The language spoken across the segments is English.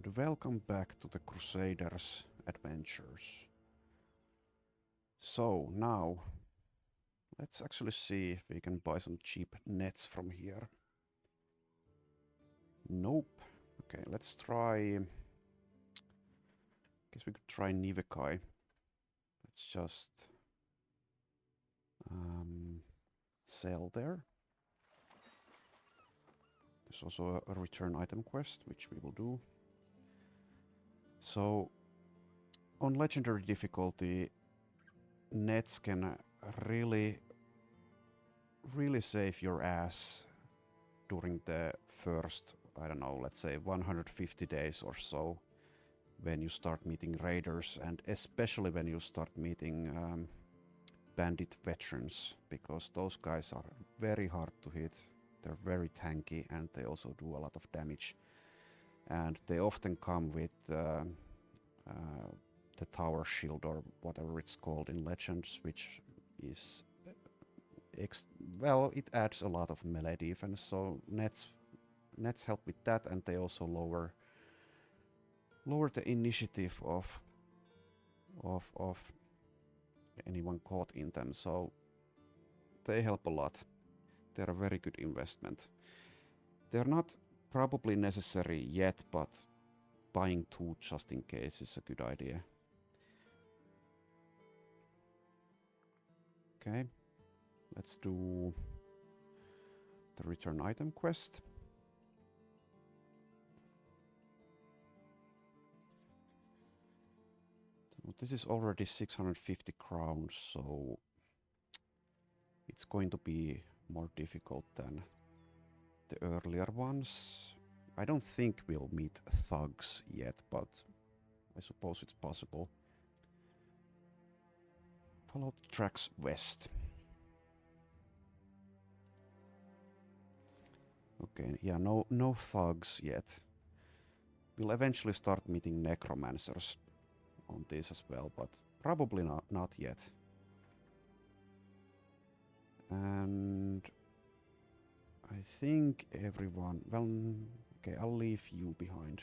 And welcome back to the Crusaders' adventures. So now, let's actually see if we can buy some cheap nets from here. Nope. Okay, let's try... Guess we could try Nivekai. Let's just... sell there. There's also a return item quest, which we will do. So, on legendary difficulty, nets can really save your ass during the first, I don't know, let's say 150 days or so, when you start meeting raiders, and especially when you start meeting bandit veterans, because those guys are very hard to hit, they're very tanky, and they also do a lot of damage. And they often come with the tower shield, or whatever it's called in Legends, which is well, it adds a lot of melee defense, so nets help with that, and they also lower the initiative of anyone caught in them, so they help a lot. They're a very good investment. They're not probably necessary yet, but buying two just in case is a good idea. Okay, let's do the return item quest. So this is already 650 crowns, so it's going to be more difficult than the earlier ones. I don't think we'll meet thugs yet, but I suppose it's possible. Follow the tracks west. Okay, yeah, no thugs yet. We'll eventually start meeting necromancers on this as well, but probably not yet. And I think everyone... Well, okay, I'll leave you behind.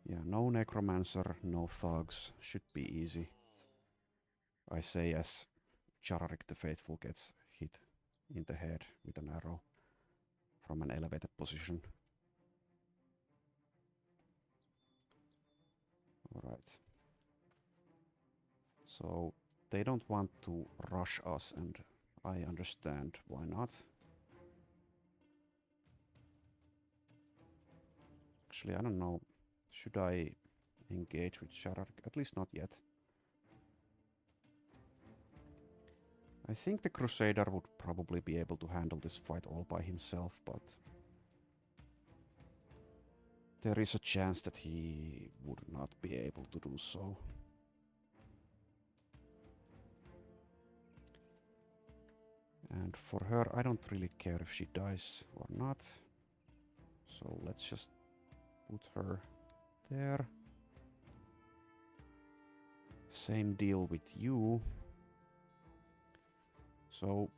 Yeah, no necromancer, no thugs. Should be easy. I say as Chararik the Faithful gets hit in the head with an arrow from an elevated position. Alright. So, they don't want to rush us, and I understand why not. Actually, I don't know. Should I engage with Chararik? At least not yet. I think the Crusader would probably be able to handle this fight all by himself, but there is a chance that he would not be able to do so. And for her, I don't really care if she dies or not. So let's just put her there. Same deal with you. So,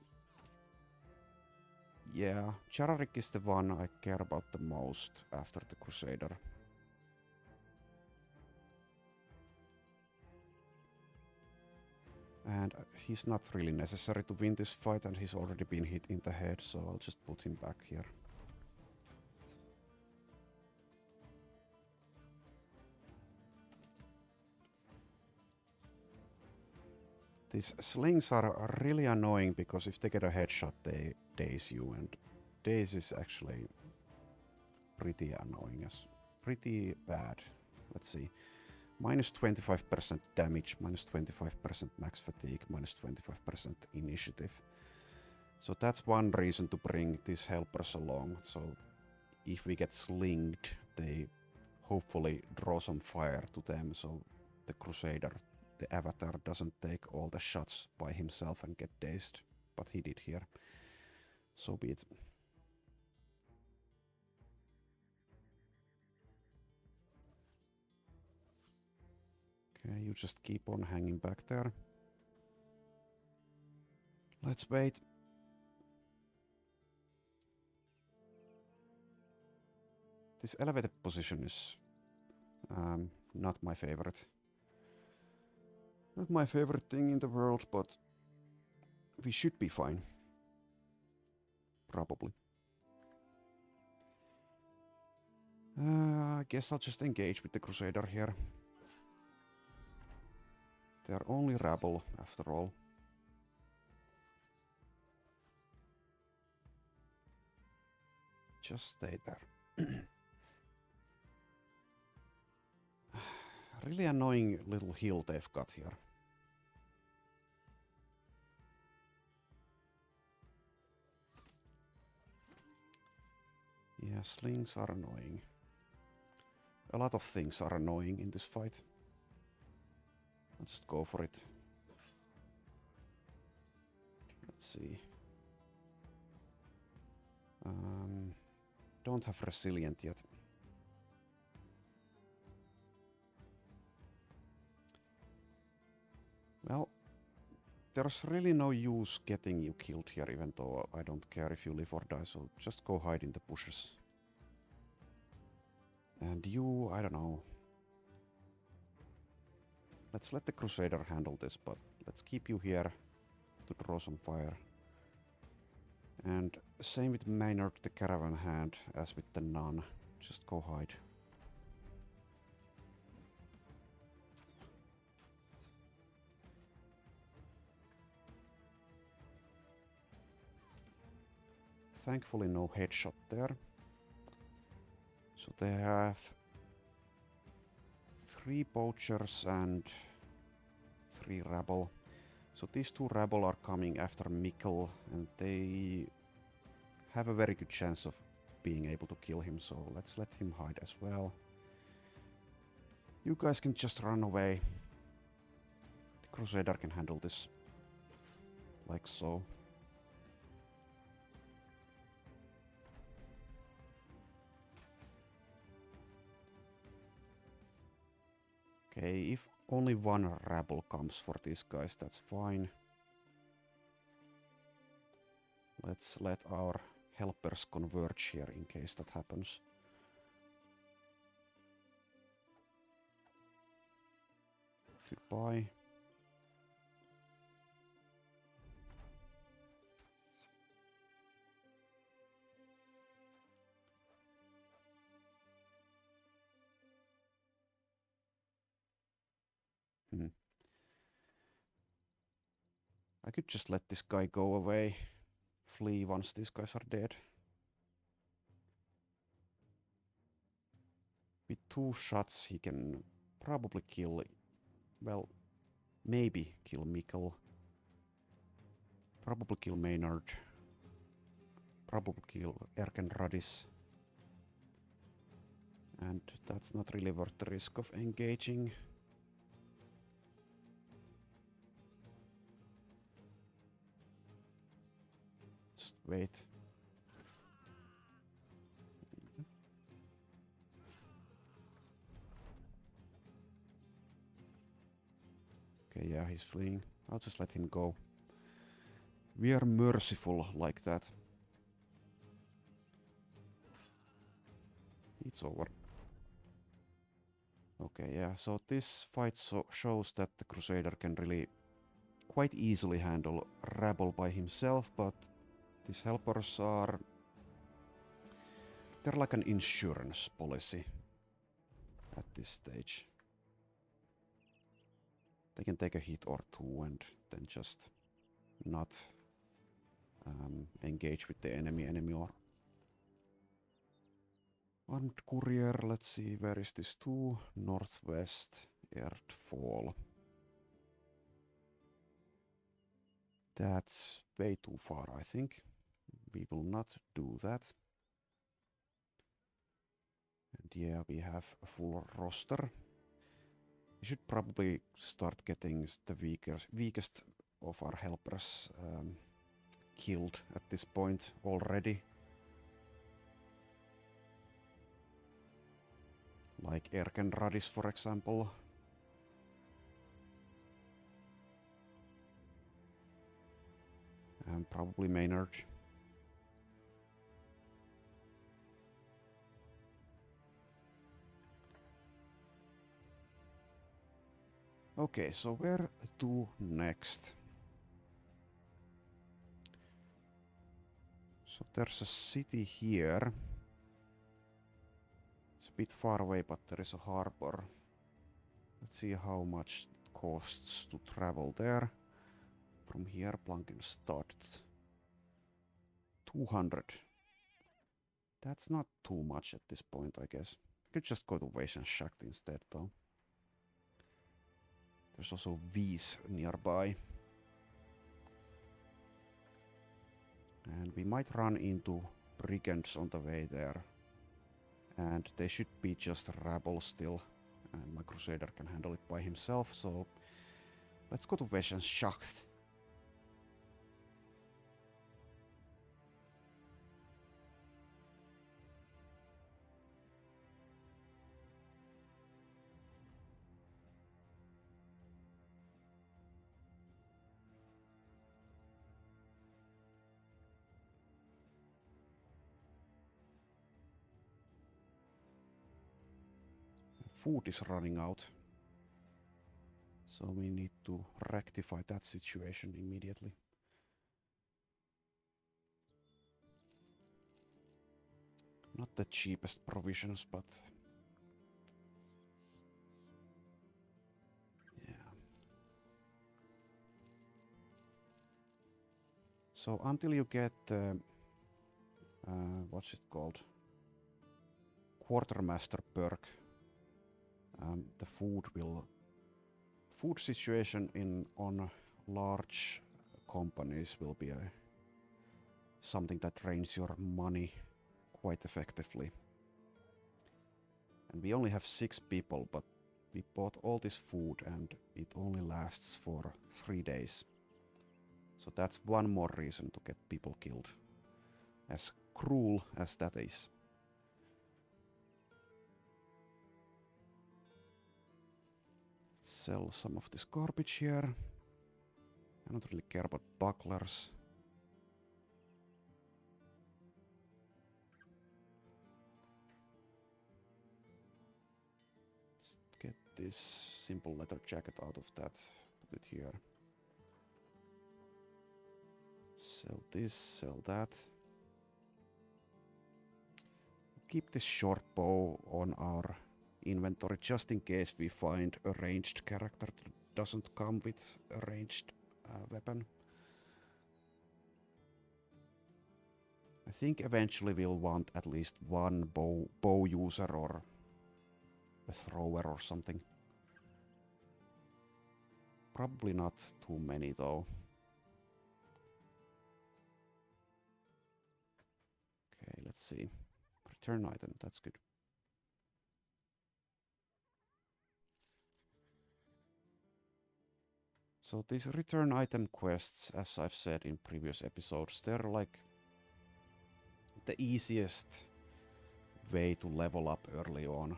yeah, Chararik is the one I care about the most after the Crusader. And he's not really necessary to win this fight, and he's already been hit in the head, so I'll just put him back here. These slings are really annoying, because if they get a headshot, they daze you, and daze is actually pretty annoying, pretty bad. Let's see. Minus 25% damage, minus 25% max fatigue, minus 25% initiative. So that's one reason to bring these helpers along. So if we get slinged, they hopefully draw some fire to them, so the Crusader, the avatar, doesn't take all the shots by himself and get dazed. But he did here. So be it. Okay, you just keep on hanging back there. Let's wait. This elevated position is not my favorite. Not my favorite thing in the world, but we should be fine. Probably. I guess I'll just engage with the Crusader here. They're only rabble, after all. Just stay there. Really annoying little hill they've got here. Yeah, slings are annoying. A lot of things are annoying in this fight. Let's just go for it. Let's see. Don't have resilient yet. Well, there's really no use getting you killed here, even though I don't care if you live or die, so just go hide in the bushes. And you, I don't know. Let's let the Crusader handle this, but let's keep you here to draw some fire. And same with Maynard the Caravan Hand as with the Nun. Just go hide. Thankfully no headshot there. So they have 3 poachers and 3 rabble. So these 2 rabble are coming after Mikkel, and they have a very good chance of being able to kill him, so let's let him hide as well. You guys can just run away. The Crusader can handle this. Like so. Okay, if only one rabble comes for these guys, that's fine. Let's let our helpers converge here in case that happens. Goodbye. I could just let this guy go away. Flee once these guys are dead. With 2 shots he can probably kill... Well, maybe kill Mikkel. Probably kill Maynard. Probably kill Erkenradis. And that's not really worth the risk of engaging. Just wait. Okay, yeah, he's fleeing. I'll just let him go. We are merciful like that. It's over. Okay, yeah, so this fight shows that the Crusader can really quite easily handle rabble by himself, but these helpers are... They're like an insurance policy at this stage. They can take a hit or 2 and then just not engage with the enemy anymore. Armed courier, let's see, where is this to? Northwest, Erdfall. That's way too far, I think. We will not do that. And yeah, we have a full roster. We should probably start getting the weakest of our helpers killed at this point already. Like Erkenradis, for example. and probably Maynard. Okay, so where to next? So there's a city here. It's a bit far away, but there is a harbor. Let's see how much it costs to travel there. From here, Blankenstadt. 200. That's not too much at this point, I guess. I could just go to Weissenschacht instead, though. There's also Wies nearby. And we might run into brigands on the way there. And they should be just rabble still. And my Crusader can handle it by himself, so let's go to Weissenschacht. Food is running out. So we need to rectify that situation immediately. Not the cheapest provisions, but yeah. So until you get what's it called? Quartermaster perk, the food situation on large companies will be something that drains your money quite effectively. And we only have 6 people, but we bought all this food and it only lasts for 3 days. So that's one more reason to get people killed. As cruel as that is. Let's sell some of this garbage here. I don't really care about bucklers. Just get this simple leather jacket out of that. Put it here. Sell this, sell that. Keep this short bow on our inventory just in case we find a ranged character that doesn't come with a ranged weapon. I think eventually we'll want at least one bow user or a thrower or something. Probably not too many though. Okay, let's see. Return item, that's good. So these return item quests, as I've said in previous episodes, they're like the easiest way to level up early on.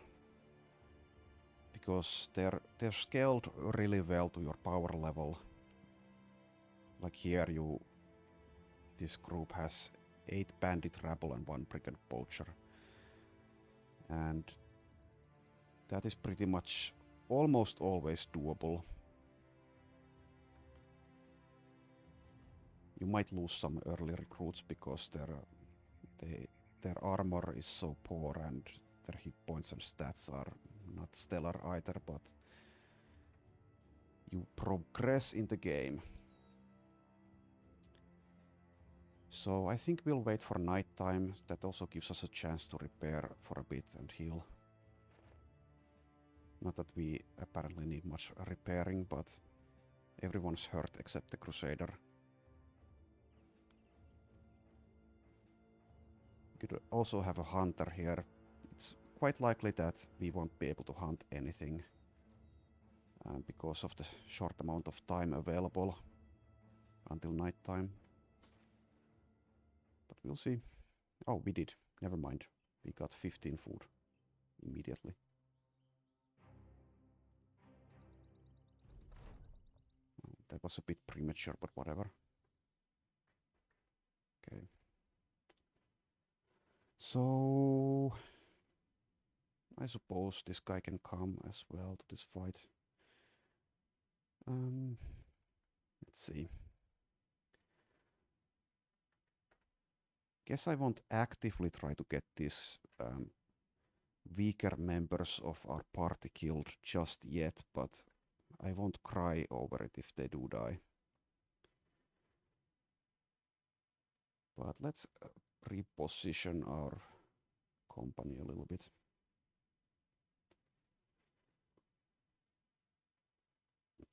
Because they're scaled really well to your power level. Like here this group has 8 bandit rabble and 1 brigand poacher. And that is pretty much almost always doable. You might lose some early recruits because their armor is so poor and their hit points and stats are not stellar either, but you progress in the game. So I think we'll wait for nighttime. That also gives us a chance to repair for a bit and heal. Not that we apparently need much repairing, but everyone's hurt except the Crusader. We could also have a hunter here. It's quite likely that we won't be able to hunt anything because of the short amount of time available until nighttime. But we'll see. Oh, we did. Never mind. We got 15 food immediately. That was a bit premature, but whatever. So I suppose this guy can come as well to this fight. Let's see. Guess I won't actively try to get these weaker members of our party killed just yet, but I won't cry over it if they do die. But let's reposition our company a little bit.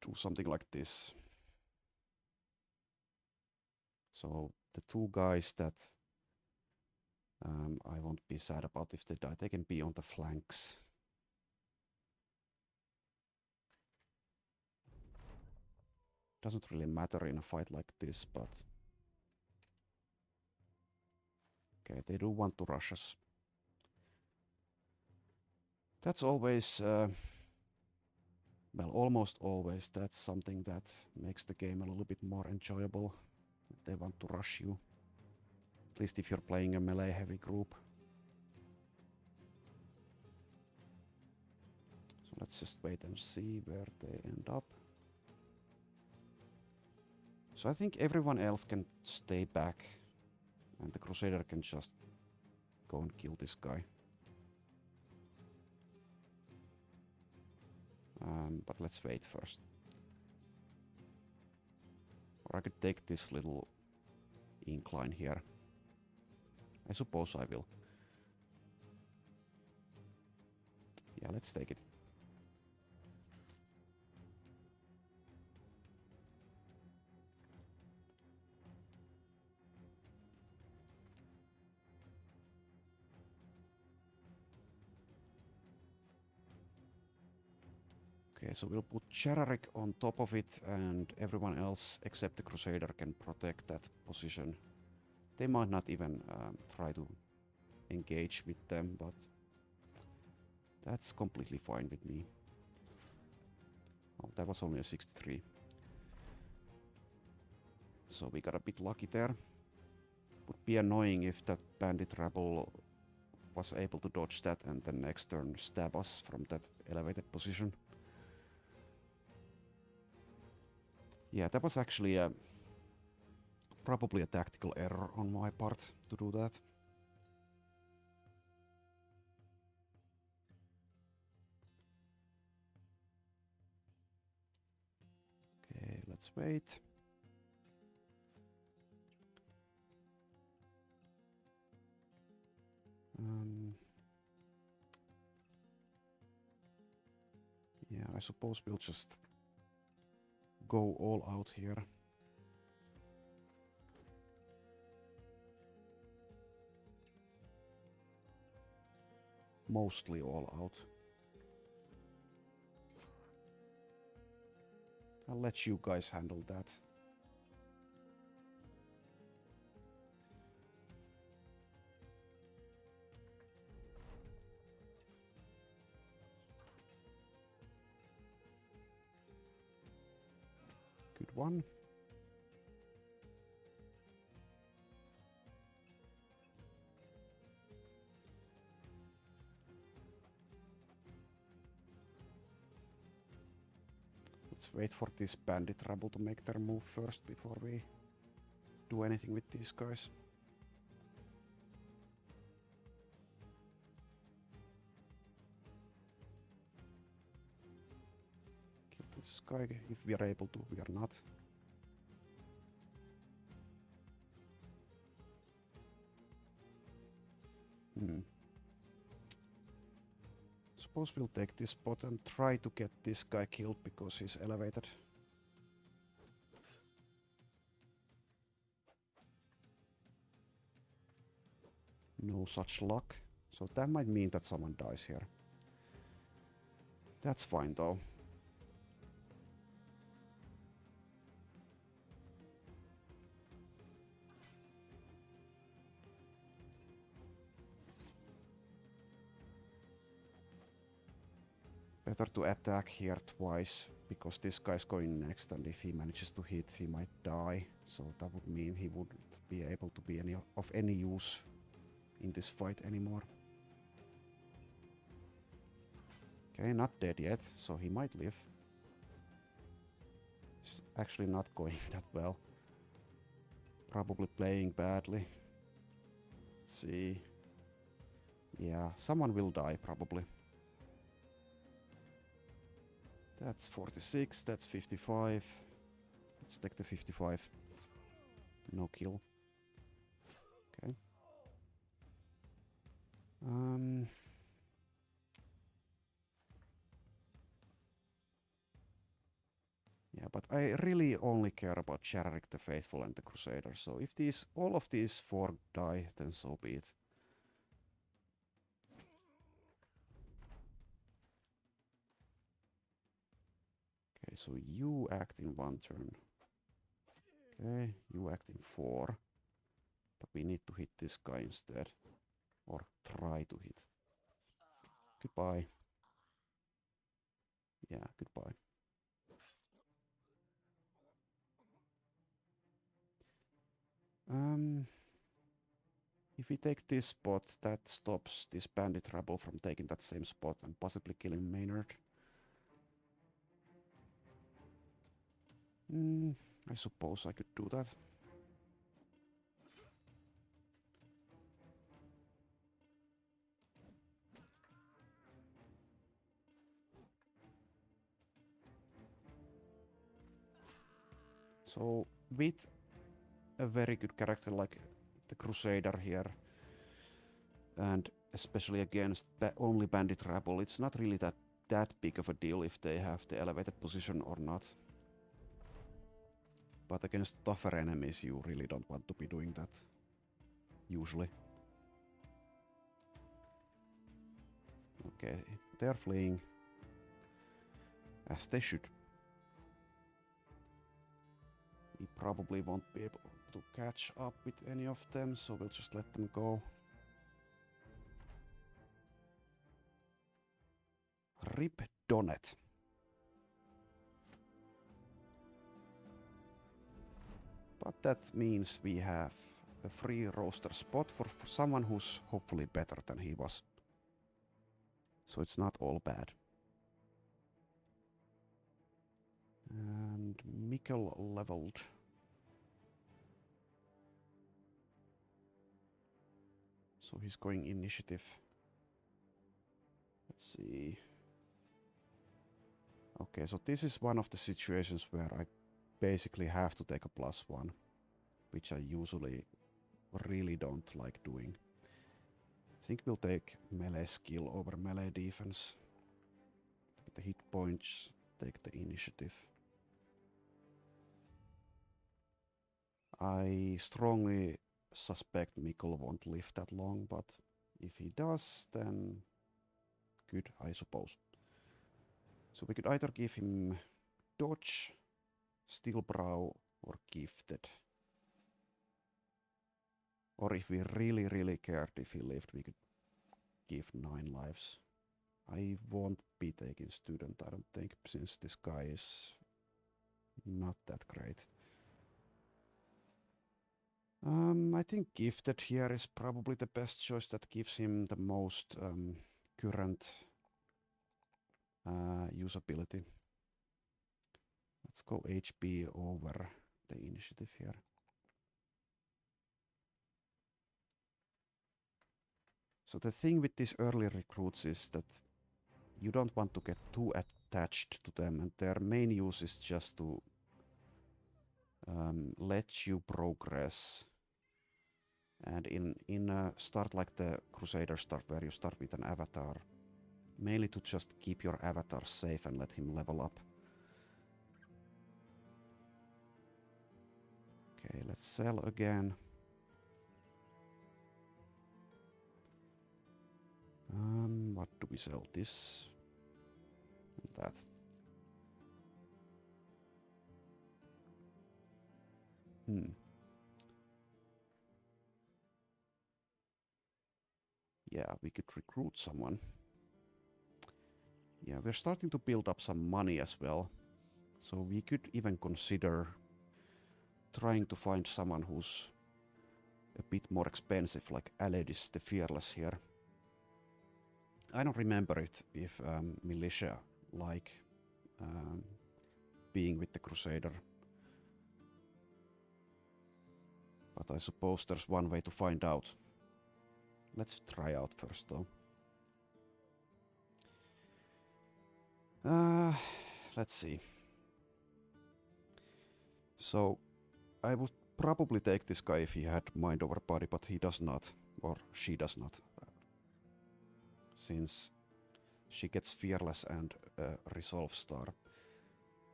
Do something like this. So the two guys that I won't be sad about if they die, they can be on the flanks. Doesn't really matter in a fight like this, but okay, they do want to rush us. That's always, well, almost always, that's something that makes the game a little bit more enjoyable. They want to rush you. At least if you're playing a melee heavy group. So let's just wait and see where they end up. So I think everyone else can stay back and the Crusader can just go and kill this guy. But let's wait first. Or I could take this little incline here. I suppose I will. Yeah, let's take it. Okay, so we'll put Chararik on top of it, and everyone else except the Crusader can protect that position. They might not even try to engage with them, but that's completely fine with me. Oh, that was only a 63. So we got a bit lucky there. Would be annoying if that bandit rabble was able to dodge that and then next turn stab us from that elevated position. Yeah, that was actually probably a tactical error on my part to do that. Okay, let's wait. Yeah, I suppose we'll just go all out here. Mostly all out. I'll let you guys handle that. Good one. Let's wait for this bandit rabble to make their move first before we do anything with these guys. Kill this guy if we are able to, we are not. Suppose we'll take this spot and try to get this guy killed because he's elevated. No such luck. So that might mean that someone dies here. That's fine though. Better to attack here twice, because this guy's going next, and if he manages to hit, he might die. So that would mean he wouldn't be able to be of any use in this fight anymore. Okay, not dead yet, so he might live. It's actually not going that well. Probably playing badly. Let's see. Yeah, someone will die probably. That's 46, that's 55. Let's take the 55. No kill. Okay. Yeah, but I really only care about Sharrik the Faithful and the Crusader, so if all of these 4 die, then so be it. Okay, so you act in 1 turn. Okay, you act in 4. But we need to hit this guy instead. Or try to hit. Goodbye. Yeah, goodbye. If we take this spot, that stops this bandit rabble from taking that same spot and possibly killing Maynard. I suppose I could do that. So, with a very good character like the Crusader here, and especially against only bandit rabble, it's not really that big of a deal if they have the elevated position or not. But against tougher enemies, you really don't want to be doing that. Usually. Okay, they're fleeing. As they should. We probably won't be able to catch up with any of them, so we'll just let them go. Rip Donnet. But that means we have a free roster spot for someone who's hopefully better than he was. So it's not all bad. And Mikkel leveled. So he's going initiative. Let's see. Okay, so this is one of the situations where I basically have to take a +1, which I usually really don't like doing. I think we'll take melee skill over melee defense. Take the hit points, take the initiative. I strongly suspect Mikkel won't live that long, but if he does, then good, I suppose. So we could either give him dodge, steel brow, or gifted. Or if we really cared if he lived, we could give 9 lives. I won't be taking student, I don't think, since this guy is not that great. I think gifted here is probably the best choice that gives him the most current usability. Let's go HP over the initiative here. So the thing with these early recruits is that you don't want to get too attached to them, and their main use is just to let you progress. And in a start like the Crusader start, where you start with an avatar, mainly to just keep your avatar safe and let him level up. Okay, let's sell again. What do we sell? This and that. Yeah, we could recruit someone. Yeah, we're starting to build up some money as well. So we could even consider trying to find someone who's a bit more expensive, like Aledis the Fearless here. I don't remember if militia like being with the Crusader. But I suppose there's one way to find out. Let's try out first though. Let's see. So I would probably take this guy if he had mind over body, but he does not. Or she does not. Since she gets Fearless and Resolve Star.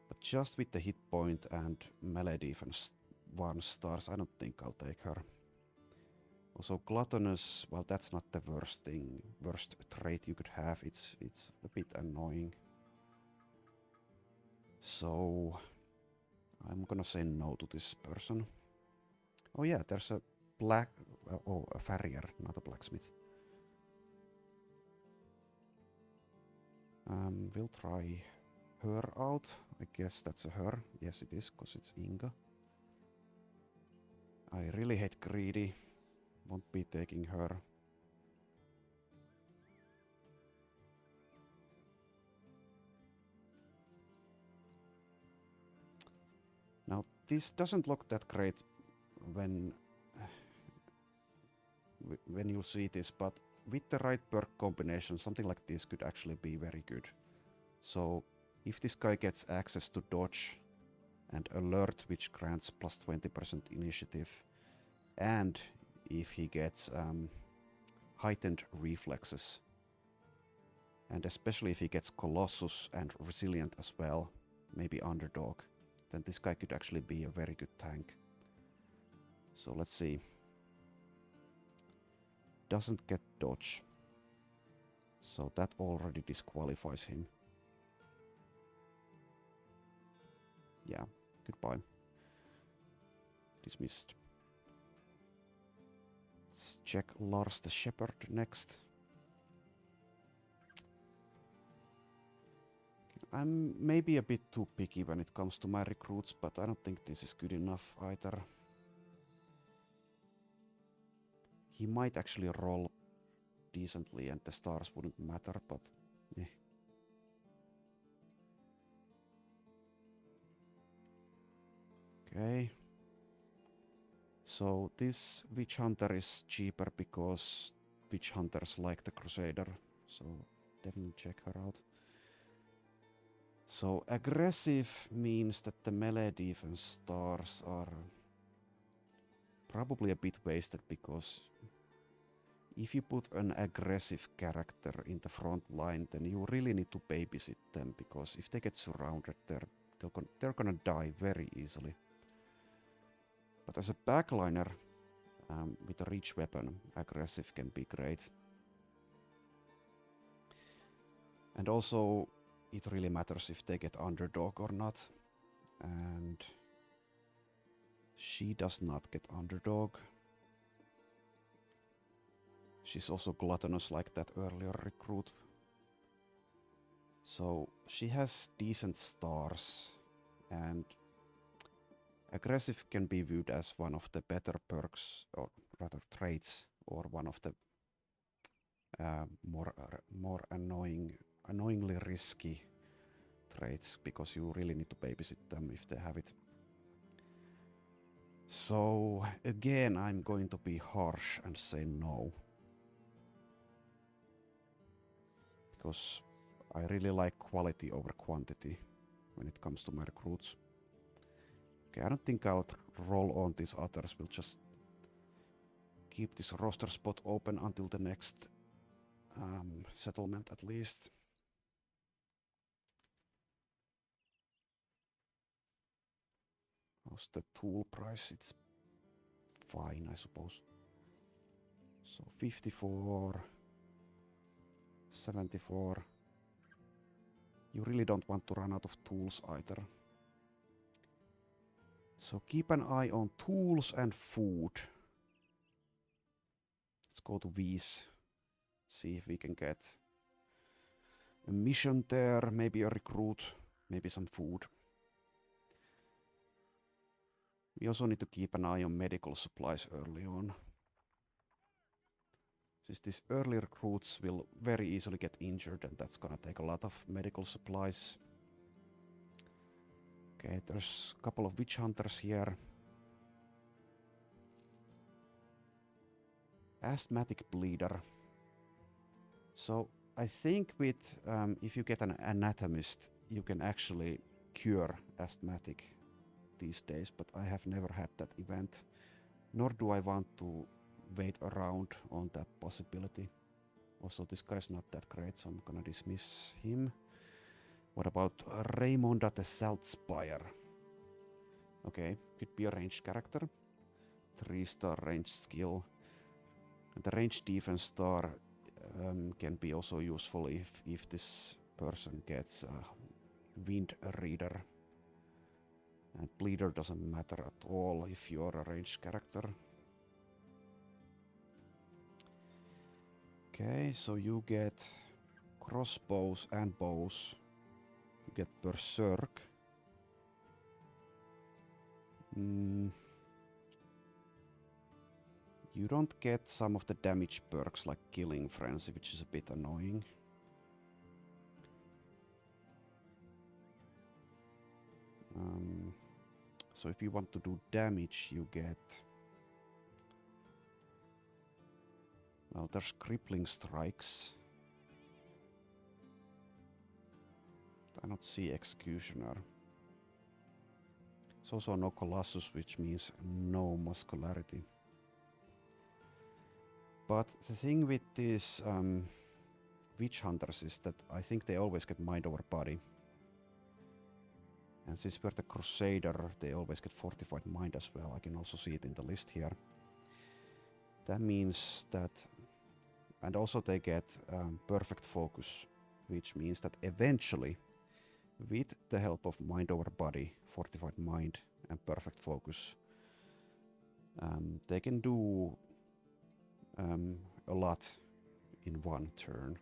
But just with the hit point and melee defense 1 stars, I don't think I'll take her. Also Gluttonous, well that's not the worst trait you could have, it's a bit annoying. So I'm gonna say no to this person. Oh yeah, there's a a farrier, not a blacksmith. We'll try her out. I guess that's a her. Yes it is, cause it's Inga. I really hate Greedy. Won't be taking her. Now this doesn't look that great when you see this, but with the right perk combination, something like this could actually be very good. So if this guy gets access to dodge and alert, which grants plus 20% initiative, and if he gets heightened reflexes, and especially if he gets Colossus and Resilient as well, maybe Underdog, then this guy could actually be a very good tank. So let's see. Doesn't get dodge. So that already disqualifies him. Yeah, goodbye. Dismissed. Let's check Lars the Shepherd next. I'm maybe a bit too picky when it comes to my recruits, but I don't think this is good enough either. He might actually roll decently and the stars wouldn't matter, but eh. Okay. So this Witch Hunter is cheaper because Witch Hunters like the Crusader, so definitely check her out. So aggressive means that the melee defense stars are probably a bit wasted, because if you put an aggressive character in the front line, then you really need to babysit them, because if they get surrounded, they're gonna die very easily. But as a backliner, with a reach weapon, aggressive can be great. And also, it really matters if they get Underdog or not. And she does not get Underdog. She's also gluttonous like that earlier recruit. So she has decent stars, and aggressive can be viewed as one of the better perks, or rather traits, or one of the more annoyingly risky traits, because you really need to babysit them if they have it. So again, I'm going to be harsh and say no. Because I really like quality over quantity when it comes to my recruits. Okay, I don't think I'll roll on these others. We'll just keep this roster spot open until the next settlement at least. How's the tool price? It's fine, I suppose. So 54, 74. You really don't want to run out of tools either. So keep an eye on tools and food. Let's go to V's. See if we can get a mission there, maybe a recruit, maybe some food. We also need to keep an eye on medical supplies early on. Since these early recruits will very easily get injured, and that's gonna take a lot of medical supplies. Okay, there's a couple of witch hunters here. Asthmatic bleeder. So I think with if you get an anatomist, you can actually cure asthmatic these days, but I have never had that event, nor do I want to wait around on that possibility. Also, this guy's not that great, so I'm gonna dismiss him. What about Raymonda the Saltspire? Okay, could be a ranged character. 3-star ranged skill. And the ranged defense star can be also useful if this person gets a wind reader. And bleeder doesn't matter at all if you're a ranged character. Okay, so you get crossbows and bows. You get berserk. You don't get some of the damage perks like Killing Frenzy, which is a bit annoying. So if you want to do damage, you get... Well, there's Crippling Strikes. I don't see Executioner. There's also no Colossus, which means no muscularity. But the thing with these witch hunters is that I think they always get mind over body. And since we're the Crusader, they always get fortified mind as well. I can also see it in the list here. That means that... And also they get perfect focus, which means that eventually, with the help of mind over body, fortified mind, and perfect focus, they can do a lot in one turn.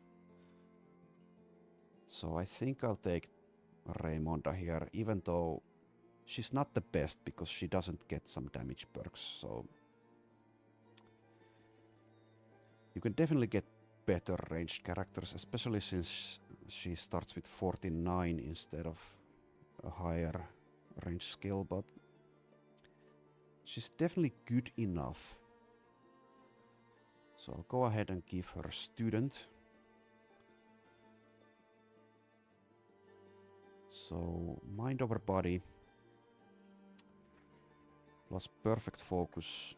So I think I'll take Raymonda here, even though she's not the best because she doesn't get some damage perks. So you can definitely get better ranged characters, especially since she starts with 49 instead of a higher range skill, but she's definitely good enough. So I'll go ahead and give her student. So mind over body plus perfect focus.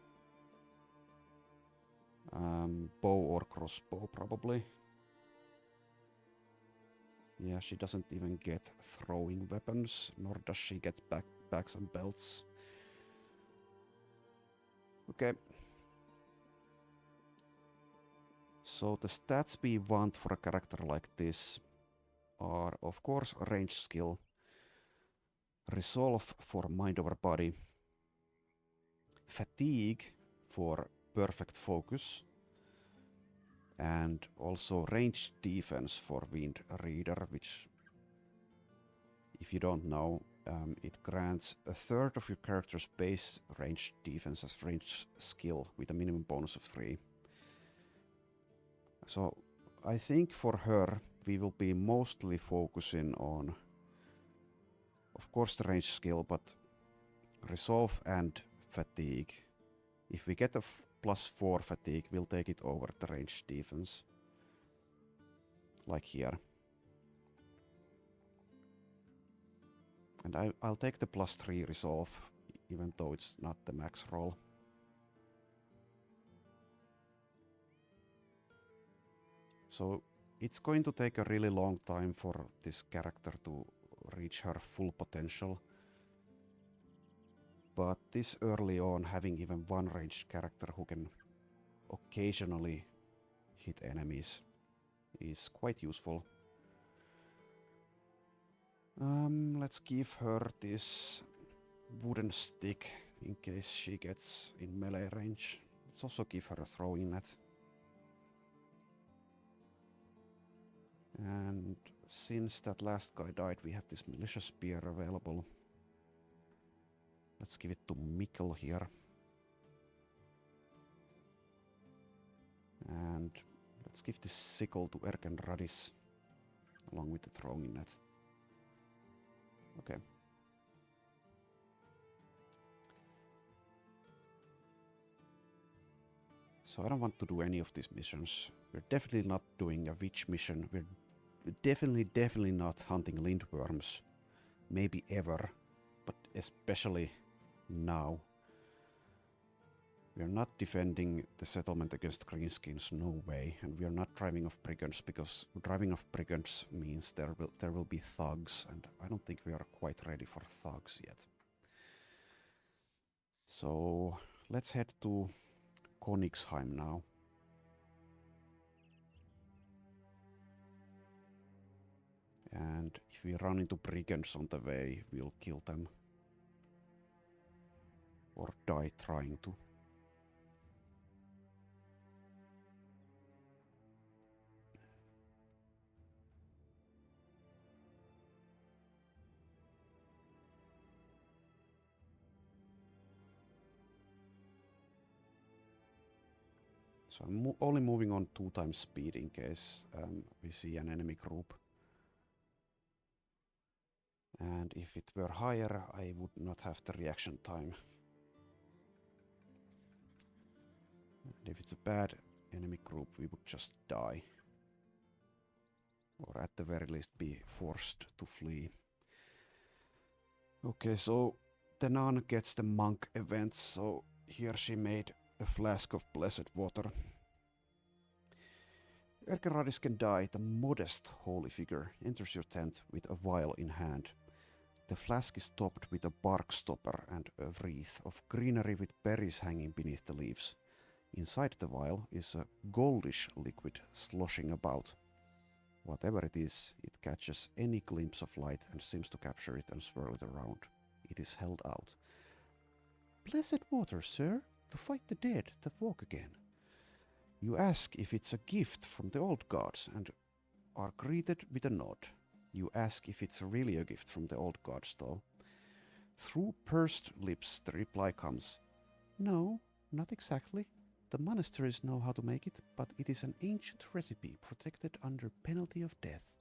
Bow or crossbow probably. Yeah, she doesn't even get throwing weapons, nor does she get bags and belts. Okay. So the stats we want for a character like this are, of course, range skill, resolve for mind over body, fatigue for perfect focus, and also range defense for wind reader, which, if you don't know, it grants a third of your character's base range defense as range skill with a minimum bonus of 3. So I think for her we will be mostly focusing on, of course, the range skill, but resolve and fatigue. If we get a +4 fatigue, we'll take it over the range defense. Like here. And I'll take the +3 resolve, even though it's not the max roll. So it's going to take a really long time for this character to reach her full potential. But this early on, having even one ranged character who can occasionally hit enemies is quite useful. Let's give her this wooden stick in case she gets in melee range. Let's also give her a throwing net. And since that last guy died, we have this militia spear available. Let's give it to Mikkel here. And let's give this sickle to Erkenradis along with the throwing net. Okay. So I don't want to do any of these missions. We're definitely not doing a witch mission. We're definitely not hunting lindworms. Maybe ever, but especially now. We are not defending the settlement against greenskins, no way. And we are not driving off brigands, because driving off brigands means there will be thugs, and I don't think we are quite ready for thugs yet. So let's head to Königsheim now. And if we run into brigands on the way, we'll kill them. Or die trying to. So I'm only moving on 2 times speed in case we see an enemy group. And if it were higher, I would not have the reaction time. And if it's a bad enemy group, we would just die. Or at the very least be forced to flee. Okay, so the nun gets the monk event, so here she made a flask of blessed water. Erkenradis can die. The modest holy figure enters your tent with a vial in hand. The flask is topped with a bark stopper and a wreath of greenery with berries hanging beneath the leaves. Inside the vial is a goldish liquid sloshing about. Whatever it is, it catches any glimpse of light and seems to capture it and swirl it around. It is held out. Blessed water, sir, to fight the dead that walk again. You ask if it's a gift from the old gods and are greeted with a nod. You ask if it's really a gift from the old gods, though. Through pursed lips, the reply comes, No, not exactly. The monasteries know how to make it, but it is an ancient recipe protected under penalty of death.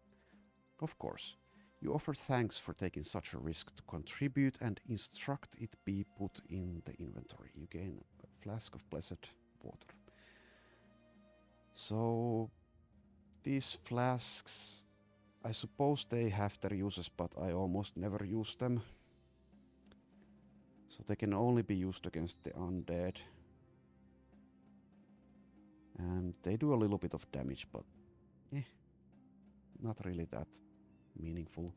Of course, you offer thanks for taking such a risk to contribute and instruct it be put in the inventory. You gain a flask of blessed water. So, these flasks, I suppose they have their uses, but I almost never use them. So they can only be used against the undead. And they do a little bit of damage, but not really that meaningful.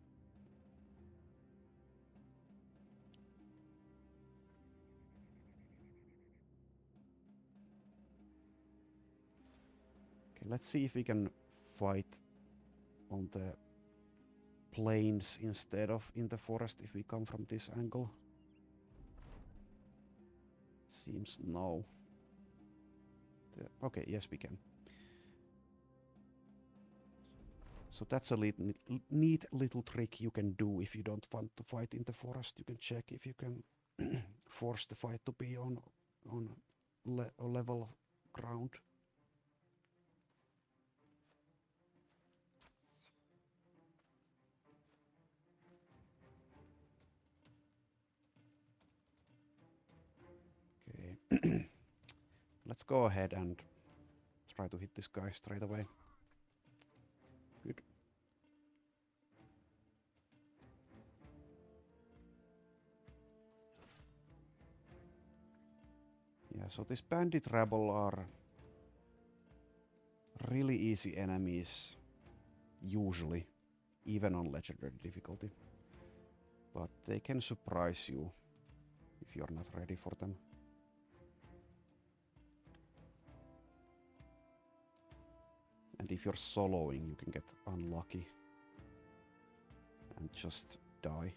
Okay, let's see if we can fight on the plains instead of in the forest if we come from this angle. Seems no. Okay, yes we can. So that's a neat little trick you can do if you don't want to fight in the forest. You can check if you can force the fight to be on a level ground. Okay. Let's go ahead and try to hit this guy straight away. Good. Yeah, so this bandit rabble are really easy enemies, usually, even on legendary difficulty. But they can surprise you if you're not ready for them. And if you're soloing, you can get unlucky and just die.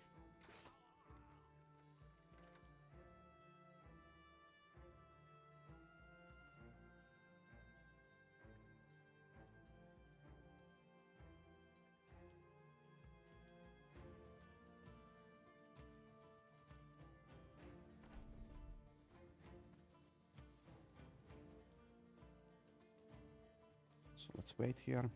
So let's wait here.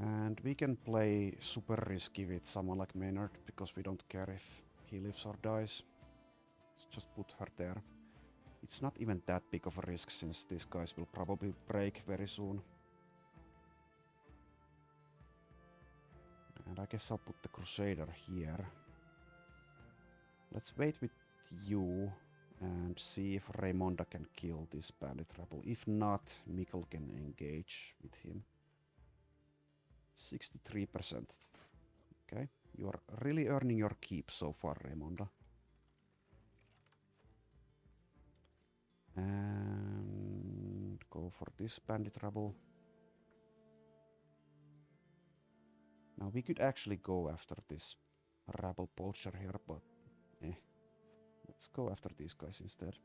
And we can play super risky with someone like Maynard, because we don't care if he lives or dies. Let's just put her there. It's not even that big of a risk, since these guys will probably break very soon. And I guess I'll put the Crusader here. Let's wait with you and see if Raimonda can kill this bandit rebel. If not, Mikkel can engage with him. 63%. Okay, you are really earning your keep so far, Raimonda. And go for this bandit rebel. Now we could actually go after this rabble poacher here, but let's go after these guys instead.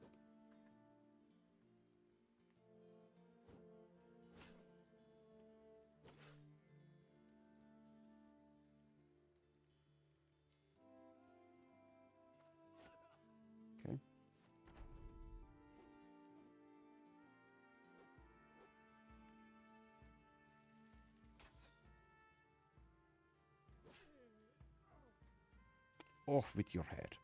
Okay. Off with your head.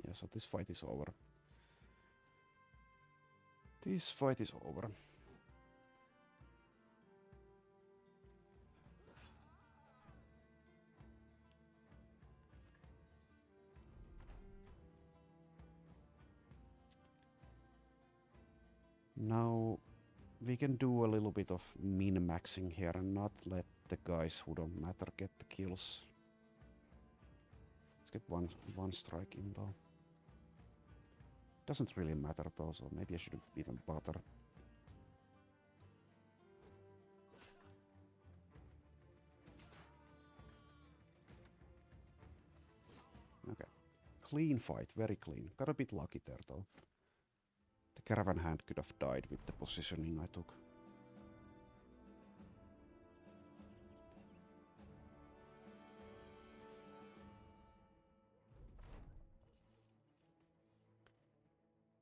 Yeah, so this fight is over. This fight is over. Now we can do a little bit of min-maxing here and not let the guys who don't matter get the kills. Let's get one strike in though. Doesn't really matter though, so maybe I shouldn't even bother. Okay. Clean fight, very clean. Got a bit lucky there though. The caravan hand could have died with the positioning I took.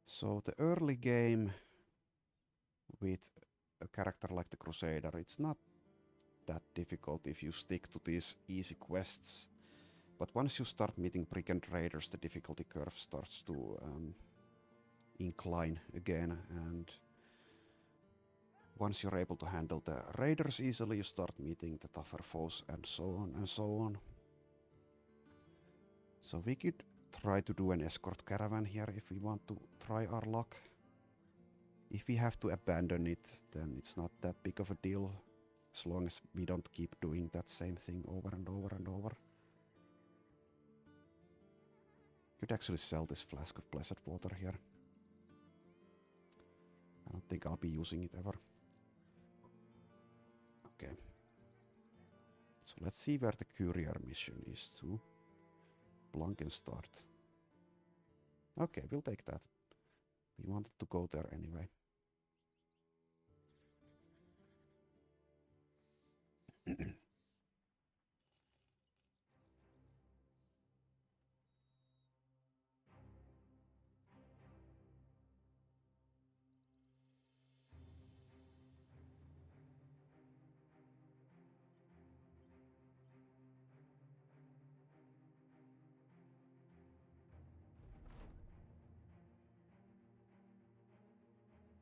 So the early game with a character like the Crusader, it's not that difficult if you stick to these easy quests. But once you start meeting brigand raiders, the difficulty curve starts to incline again, and once you're able to handle the raiders easily, you start meeting the tougher foes, and so on and so on. So we could try to do an escort caravan here if we want to try our luck. If we have to abandon it, then it's not that big of a deal, as long as we don't keep doing that same thing over and over and over. Could actually sell this flask of blessed water here. I don't think I'll be using it ever. Okay. So let's see where the courier mission is to. Blankenstad. Okay, we'll take that. We wanted to go there anyway.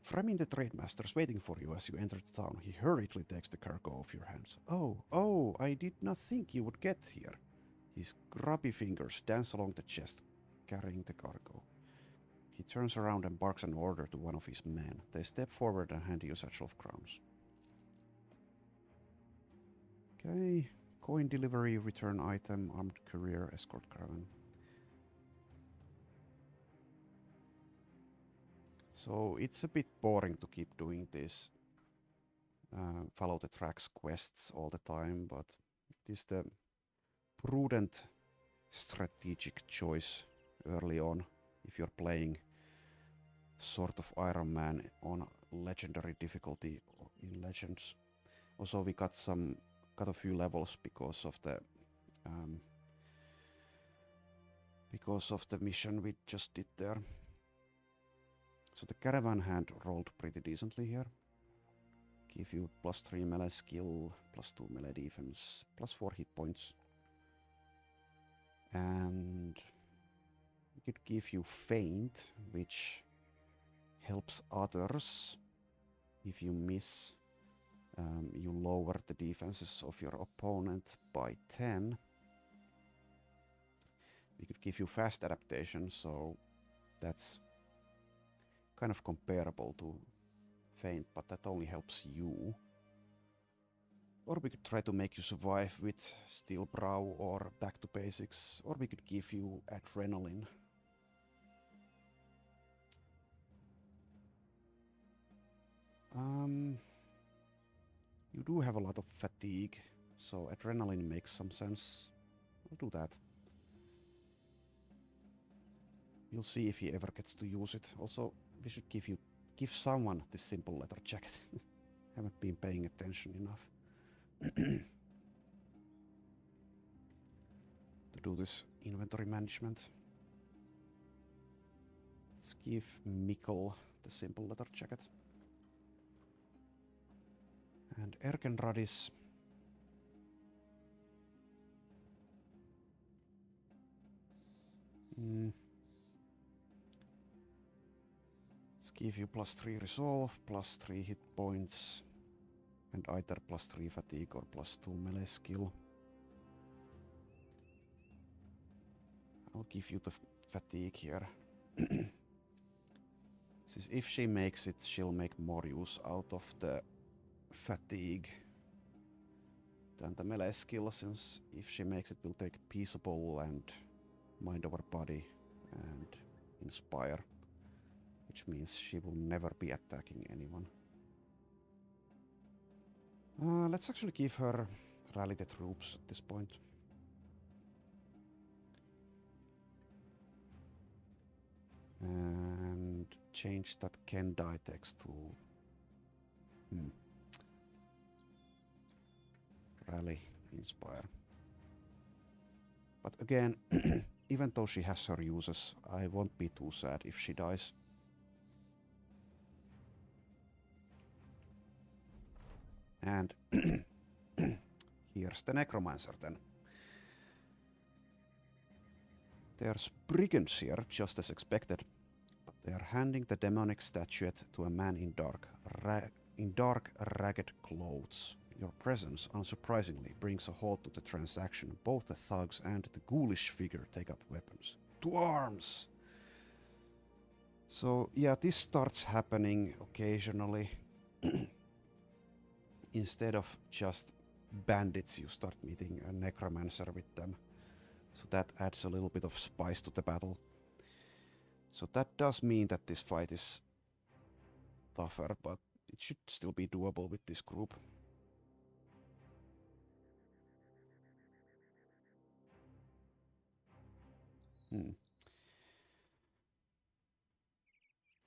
Fremin the trade master's waiting for you as you enter the town. He hurriedly takes the cargo off your hands. Oh, I did not think you would get here. His grubby fingers dance along the chest, carrying the cargo. He turns around and barks an order to one of his men. They step forward and hand you a satchel of crowns. Okay, coin delivery, return item, armed courier, escort caravan. So it's a bit boring to keep doing this follow the tracks quests all the time, but it is the prudent strategic choice early on if you're playing sort of Iron Man on legendary difficulty in Legends. Also, we got a few levels because of the mission we just did there. So the caravan hand rolled pretty decently here. Give you +3 melee skill, +2 melee defense, +4 hit points. And we could give you feint, which helps others. If you miss, you lower the defenses of your opponent by 10. We could give you fast adaptation, so that's kind of comparable to feint, but that only helps you. Or we could try to make you survive with Steel Brow or Back to Basics, or we could give you Adrenaline. You do have a lot of fatigue, so Adrenaline makes some sense. I'll do that. You'll see if he ever gets to use it. Also, we should give someone this simple leather jacket. Haven't been paying attention enough to do this inventory management. Let's give Mikkel the simple leather jacket. And Erkenradis. Let's give you +3 resolve, +3 hit points, and either +3 fatigue or +2 melee skill. I'll give you the fatigue here. Since if she makes it, she'll make more use out of the fatigue than the melee skill, since if she makes it, we'll take Peaceable and Mind over Body and Inspire, which means she will never be attacking anyone. Let's actually give her Rally the Troops at this point. And change that Kendai text to Rally Inspire. But again, even though she has her uses, I won't be too sad if she dies. And here's the Necromancer then. There's brigands here, just as expected, but they are handing the demonic statuette to a man in dark, ragged clothes. Your presence, unsurprisingly, brings a halt to the transaction. Both the thugs and the ghoulish figure take up weapons. To arms! So, yeah, this starts happening occasionally. Instead of just bandits, you start meeting a necromancer with them. So that adds a little bit of spice to the battle. So that does mean that this fight is tougher, but it should still be doable with this group.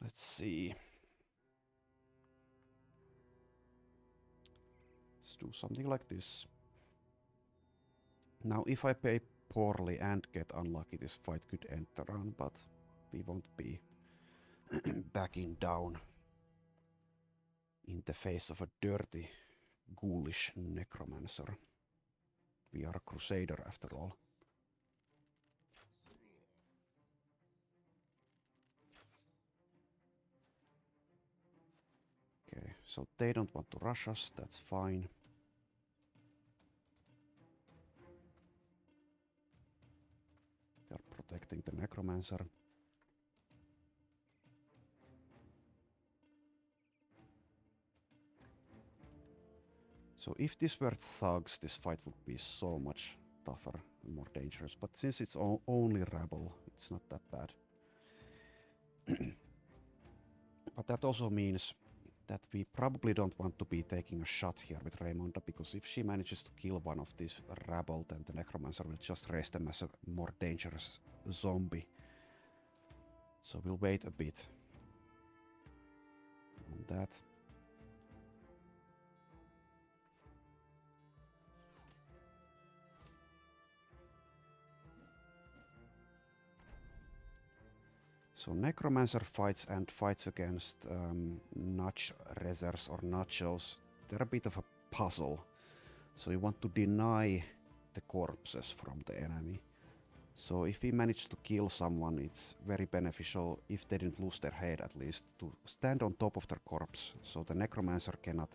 Let's see. Let's do something like this. Now, if I play poorly and get unlucky, this fight could end the run, but we won't be backing down in the face of a dirty, ghoulish necromancer. We are a crusader after all. Okay, so they don't want to rush us, that's fine. They're protecting the necromancer. So if this were thugs, this fight would be so much tougher and more dangerous. But since it's only rabble, it's not that bad. But that also means that we probably don't want to be taking a shot here with Raymonda, because if she manages to kill one of these rabble, then the necromancer will just raise them as a more dangerous zombie. So we'll wait a bit on that. So Necromancer fights and fights against Notch Rezzers or Nachos. They're a bit of a puzzle. So you want to deny the corpses from the enemy. So if we manage to kill someone, it's very beneficial, if they didn't lose their head at least, to stand on top of their corpse, so the Necromancer cannot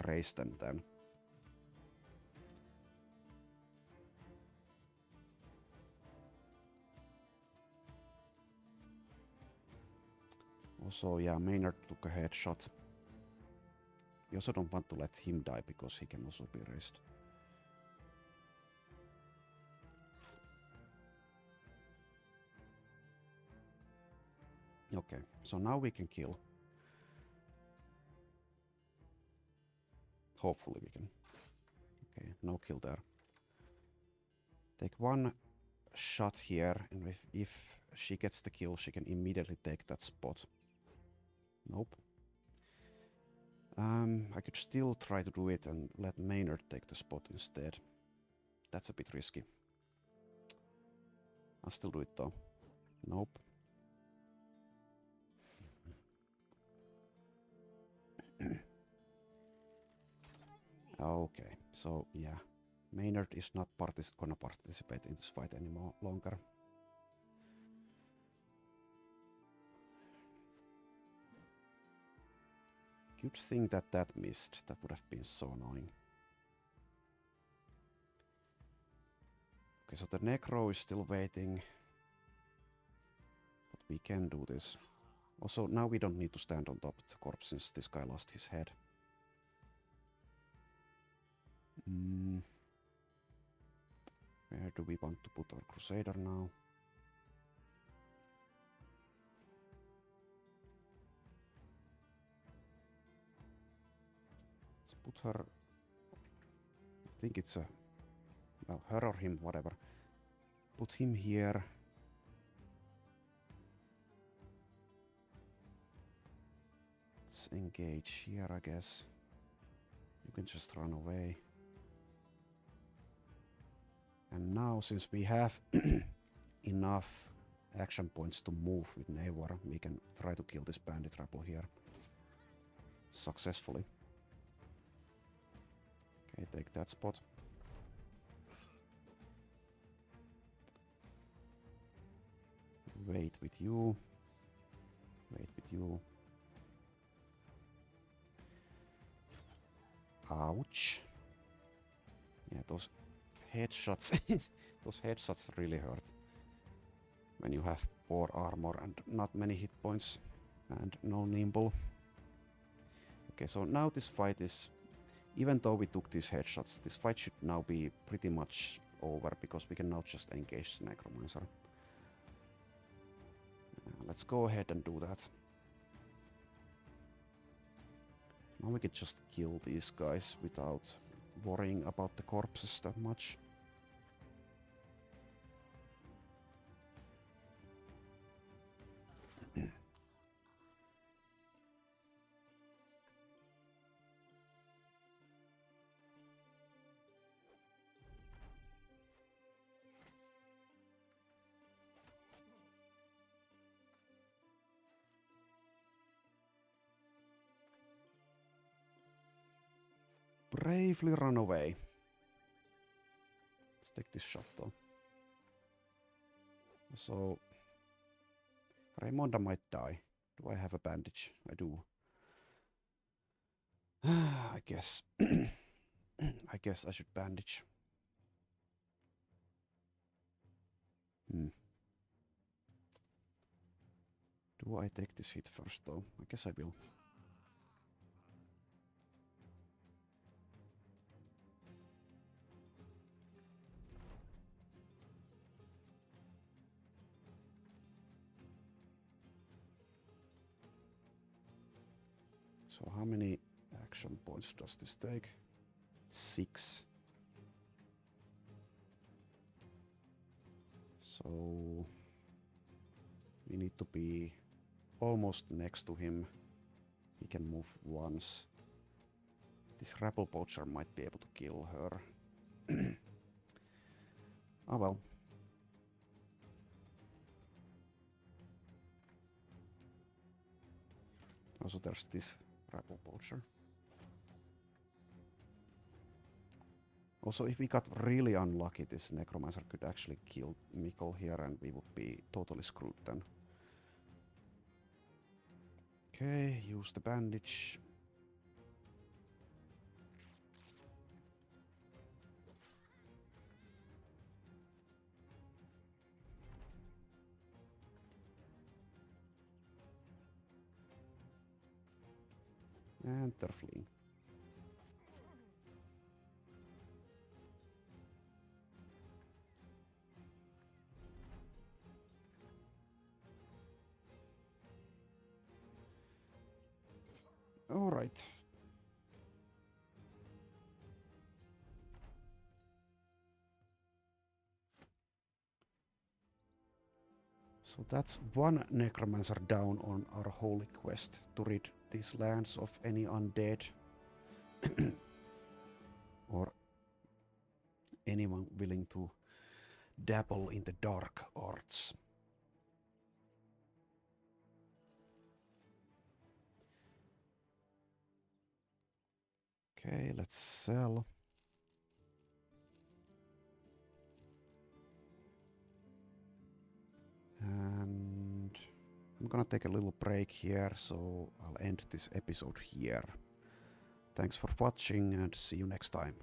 raise them then. Also, yeah, Maynard took a headshot. You also don't want to let him die, because he can also be raised. Okay, so now we can kill. Hopefully we can. Okay, no kill there. Take one shot here, and if she gets the kill, she can immediately take that spot. Nope. I could still try to do it and let Maynard take the spot instead. That's a bit risky. I'll still do it though. Nope. Okay, so yeah. Maynard is not gonna participate in this fight anymore longer. Good thing that that missed. That would have been so annoying. Okay, so the Necro is still waiting. But we can do this. Also, now we don't need to stand on top of the corpse since this guy lost his head. Where do we want to put our Crusader now? Let's put her... I think it's a... well, her or him, whatever. Put him here. Let's engage here, I guess. You can just run away. And now, since we have enough action points to move with Eivor, we can try to kill this bandit rabble here. Successfully. Okay, take that spot. Wait with you. Wait with you. Ouch. Yeah, those headshots. Those headshots really hurt. When you have poor armor and not many hit points. And no nimble. Okay, so now this fight is... even though we took these headshots, this fight should now be pretty much over, because we can now just engage the Necromancer. Let's go ahead and do that. Now we can just kill these guys without worrying about the corpses that much. Bravely run away. Let's take this shot though. So... Raimonda might die. Do I have a bandage? I do. I guess. I guess I should bandage. Do I take this hit first though? I guess I will. So how many action points does this take? 6. So we need to be almost next to him. He can move once. This rabble poacher might be able to kill her. Oh well. Also there's this rabble poacher. Also, if we got really unlucky, this necromancer could actually kill Mikkel here and we would be totally screwed then. Okay, use the bandage. And they're fleeing. All right. So that's one necromancer down on our holy quest to rid these lands of any undead or anyone willing to dabble in the dark arts. Okay, let's sell. And I'm gonna take a little break here, so I'll end this episode here. Thanks for watching and see you next time.